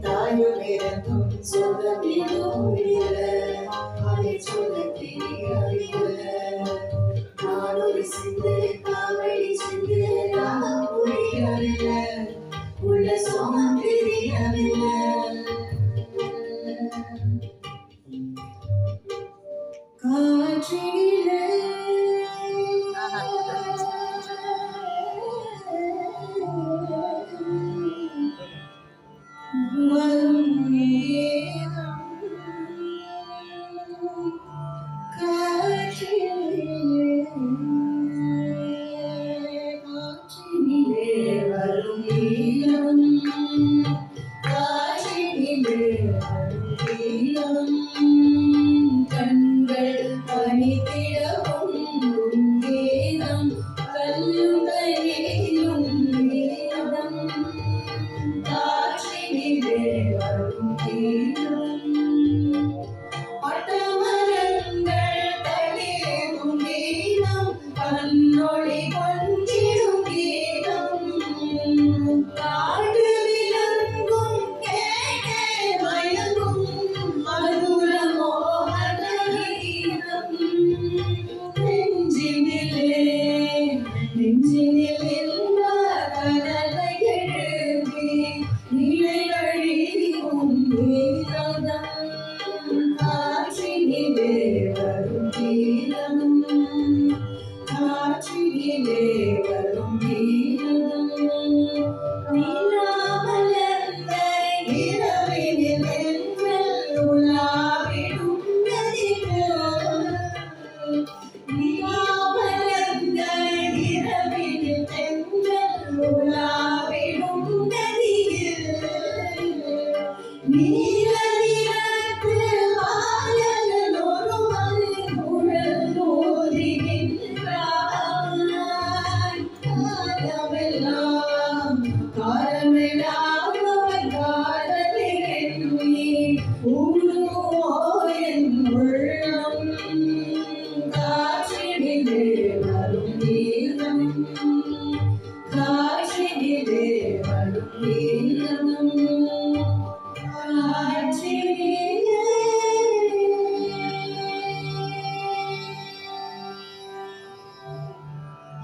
தாயும் இறந்தும் சொந்தமிடும் அதை சொல்ல தெரியவில்லை. நான் ஒரு சிந்து காவடி சிந்து புரியவில்லை, உள்ள சோகம் தெரியவில்லை. காற்றிலே வரும் நேரம், காற்றினிலே வரும் நேரம், காற்றினிலே வரும் நேரம், கண்கள் பனித்திடவும் வேதம் கல்லுகையிலும் வேதம், காற்றினிலே வரும் வேதம், பட்டமரங்கள் தளிரும் வேதம் கண்ணொளி கொஞ்சிடும் வேதம், காட்டு விலங்கும் கேட்டே மயங்கும் மதுர மோகன கீதம், நெஞ்சினிலே நெஞ்சினில் எல்லா கனலை எழுப்பி நிலை வழியும் வேதம், காற்றினிலே வரும் வேதம், காற்றினிலே வரும் வேதம், நிலாமலர்ந்த இரவினில் தென்றல் உலாவிடும் நதிகள், நிலாமலர்ந்த இரவினில் தென்றல் உலாவிடும் நதியில், நீல நிறத்து வாயல் ஒருவன் குழல் மோதி நின்றான், காலமெல்லாம் காலமெல்லாம் அவன் காதலை எண்ணி ஊழுமோ என் உள்ளம், காற்றினிலே வரும் வேதம், காற்றினிலே வரும் வேதம், காற்றினிலே.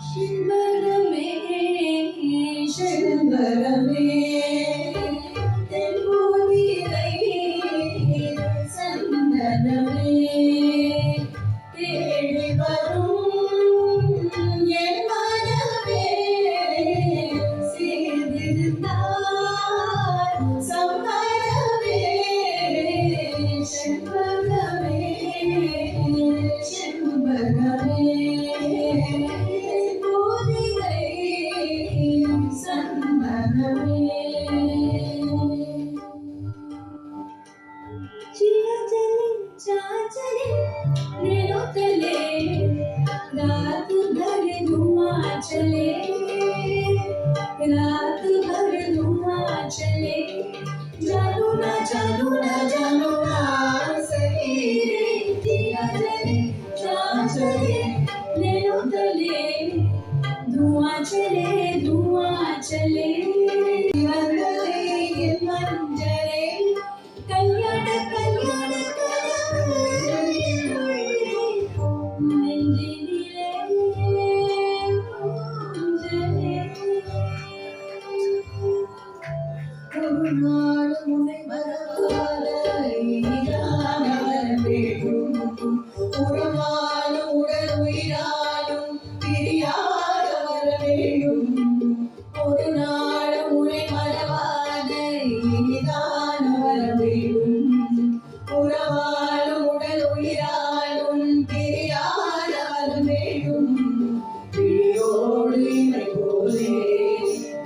செண்பகமே செண்பகமே தென்பூவிலை சந்தனமே, தேடி வரும் என் மனமே சேர்ந்திருந்தார் சம்மதமே, செண்பகமே செண்பகமே தென்பூவிலை சந்தனமே. चाचले नैनो तले रात भर धुआं चले, रात भर धुआं चले, जानू ना सही रे दिया जले, चाचले नैनो तले धुआं चले वरले ये मंजरे कल्याण कल्याण நெஞ்சினிலே ஊஞ்சலே, ஒரு நாள் உன்னை மறவாத இனிதான வேண்டும், உறவாலும் உடல் உயிராலும் பிரியாத வர வேண்டும், ஒரு நாள் உன்னை மறவாத இனிதான வர வேண்டும், உறவாலும் உடல் உயிராலும் பிரியாத வர வேண்டும், பிரியோடு இணை போலே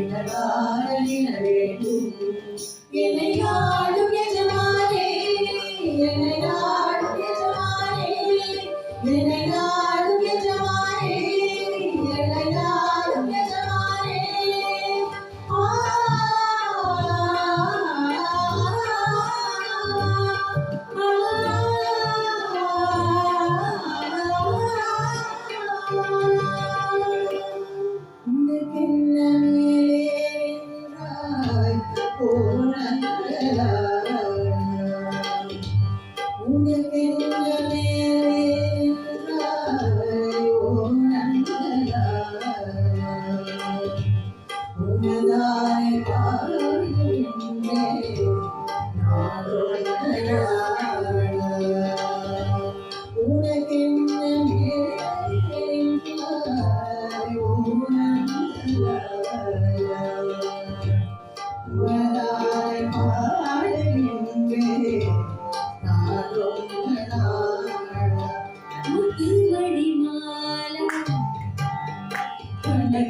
இனகார நின வேண்டும், என்னை ஆடும் எஜமானே, என்னை ஆடும் எஜமானே, என்னை ஆடும் எஜமானே, என்னை ஆடும் எஜமானே, உனக்கு என்ன மேலே என்றாய் போன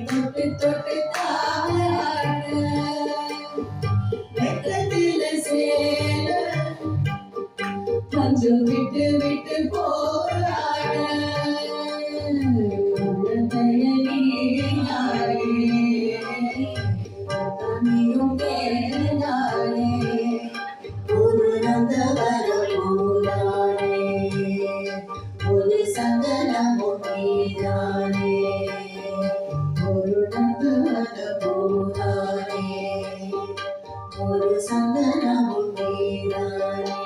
தொட்டு தொட்டு வெக்கத்தில சேல கொஞ்சம் விட்டு விட்டு போராட நீயும் பேரனாரே ஒரு நந்தவர பூரானே ஒரு சந்தனமும் நீரானே ஒரு நந்தவர பூரானே ஒரு சந்தனமும் நீரானே.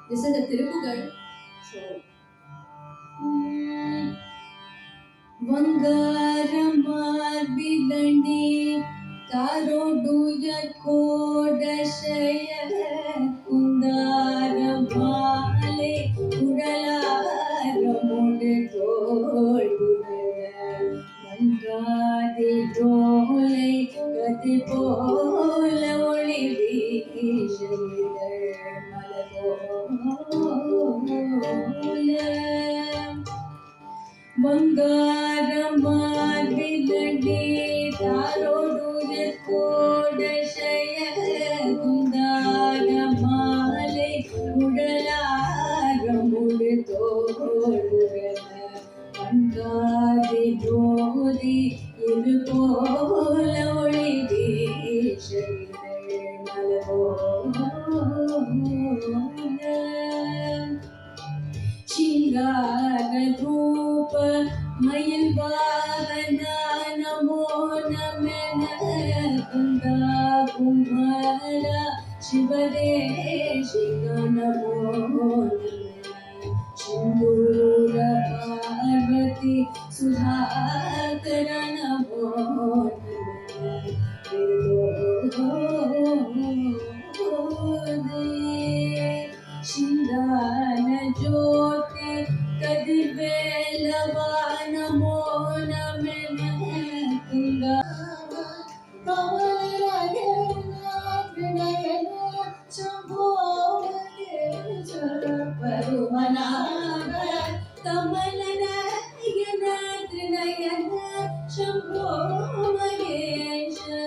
This is the Tirupugal. So, Vangaramarbidandi Karoduya Kodashaya Kundaramale Kudalaramode Tolpudaya Mangadi Dole Gati Pola Oli Vishayidar Malapola Vangaramarbidandi Karoduya Kodashaya Kundaramale Kudalaramode Tolpudaya Mangadi Dole Gati Pola Oli Vishayidar Malapola Shingara Rupa Mayil Vahana Namo Namena Kanda Kumara Shivade Shiva Namo Namena Shindura Parvati Sudhakara Namo Namena Shindana Jyoti Kadirvelava Namo Namena Kunga Kamarayana Vinayana Shambho Parumanava Kamalanayana Trinayana Shambho Magesha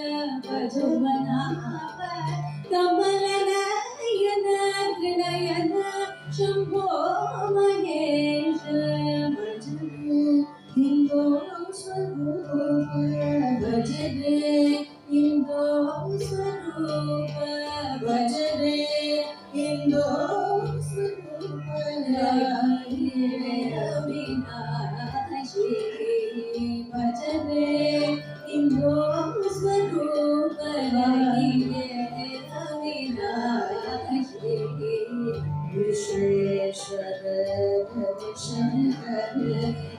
Parumanava Kamalanayana Trinayana Shambho Magesha Bhajane Indo Swarupa Bhajane Indo Swarupa Bhajane Indo Swarupa Avinashi Bhajane Indo Swarupa Avinashi Visheshwara Shankar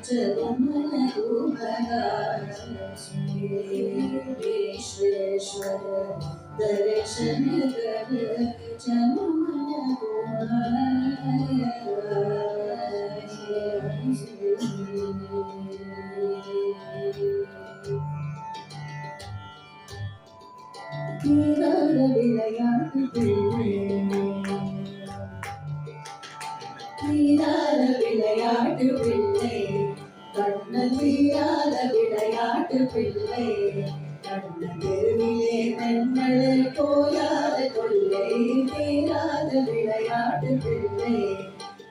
Jagamana Gubhara Visheshwara Darshana Jagamana Gubhara விளையாட்டு தீராத விளையாட்டு பிள்ளை கண்ணன் தீராத விளையாட்டு பிள்ளை கண்ணன் தெருவிலே பெண்களை போயாத கொள்ளை தீராத விளையாட்டு பிள்ளை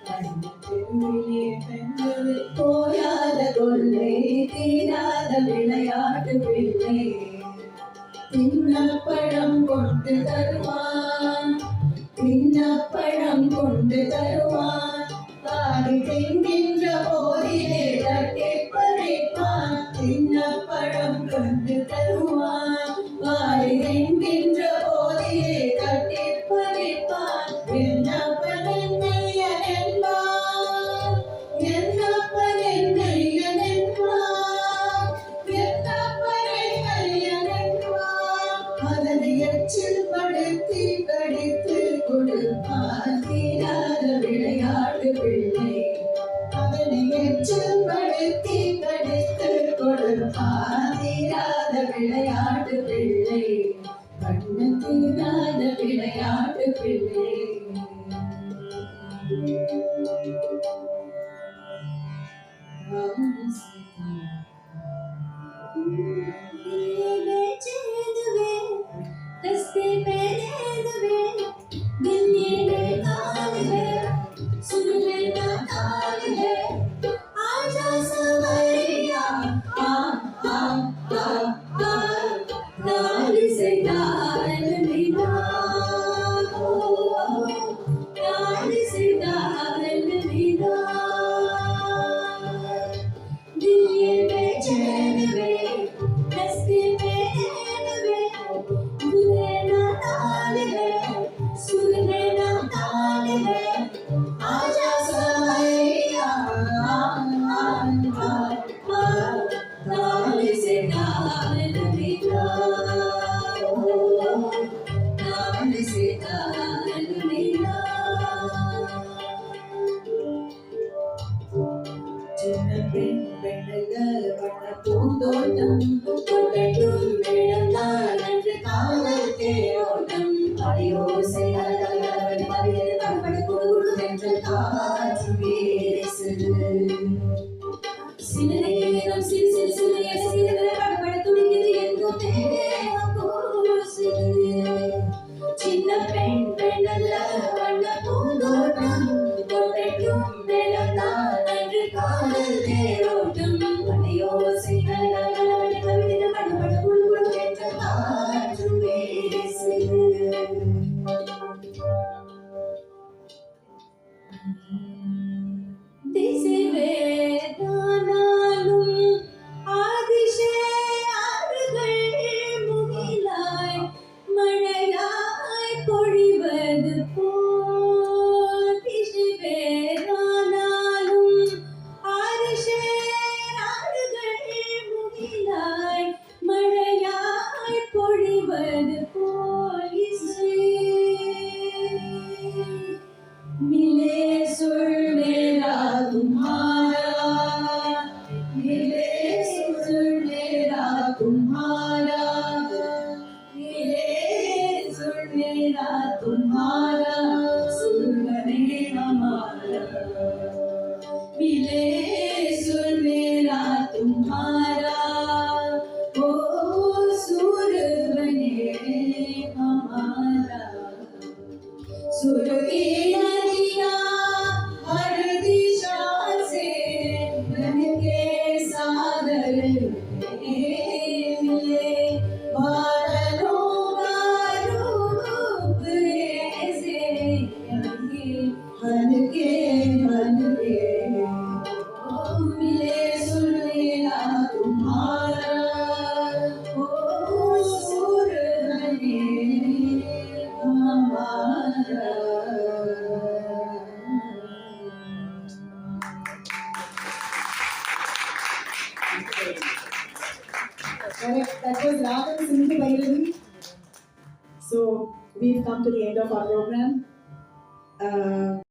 கண்ணன் தெருவிலே பெண்களை போயாத கொள்ளை தீராத விளையாட்டு பிள்ளை தின்னப்பழம் கொண்டு தருவான் தின்னப்பழம் கொண்டு தருவான் பாடி தின்கின்ற போதிலே தட்டி பறிப்பான் தின்னப்பழம் கொண்டு தருவான் பாடி தின்கின்ற போதிலே தட்டி பறிப்பான் என்னப்பன் என்னையன் என்பான் என்னப்பன் என்னையன் என்பான் என்னப்பன் என்னையன் என்பான் எச்சில் படுத்தி கடித்து கொடுப்பான் தீராத விளையாட்டு பிள்ளை. அதனை எச்சில் படுத்தி கடித்து கொடுப்பான் தீராத விளையாட்டு பிள்ளை. கண்ணு தீராத விளையாட்டு பிள்ளை. रस्ते पहले दुबे दिल ये ताल है सुन लेना ताल है आजा सवरिया आ आ आ आ ताल से ताल मिला ताल से ताल मिला दिल ये बेचैन वे रस्ते पहले दुबे सुनना ताल है सुनना ताल है आजा सवरिया आ आ आ आ ताल से ताल मिला ताल से ताल मिला சின்ன பெண் பெண்ணல்ல வண்ண பூந்தோட்டம் தொட்டட்டும் மேளம்தான் அன்று காதல் தேரோட்டம் அடியோசை அலகலகலவன் மறியது கண்பட குடு வென்ற காற்று வீசுது சில நேரம் சிறு சிறு சிறு சிறு படபட துடிக்குது எங்கும் தேகம் கூசுது சின்ன பெண் பெண்ணல்ல வண்ண பூந்தோட்டம் தொட்டட்டும் மேளம்தான் அன்று காதல் தேரோட்டம் அடியோசை அலகலகலவன் மறியது கண்பட குடு வென்ற காற்று வீசுது திசை வேதானாலும் ஆதிசே ஆறுகள் முகிலாய் மழையாய் பொழிவது போல் திசை வேதானாலும் ஆதிசே ஆறுகள் முகிலாய் மழையாய் பொழிவது போல் இசை मिले सुर मेरा तुम्हारा मिले सुर मेरा तुम्हारा मिले सुर मेरा तुम्हारा सुर बने हमारा मिले सुर मेरा तुम्हारा ओ सुर बने हमारा सुर की नदियाँ हर दिशा से बन के सागर मिले बादलों का रूप ऐसे हल्के हल्के मिले सुर मेरा तुम्हारा ओ सुर बने हमारा. Correct. That was Ragam Sindhu Bhairavi. So we've come to the end of our program.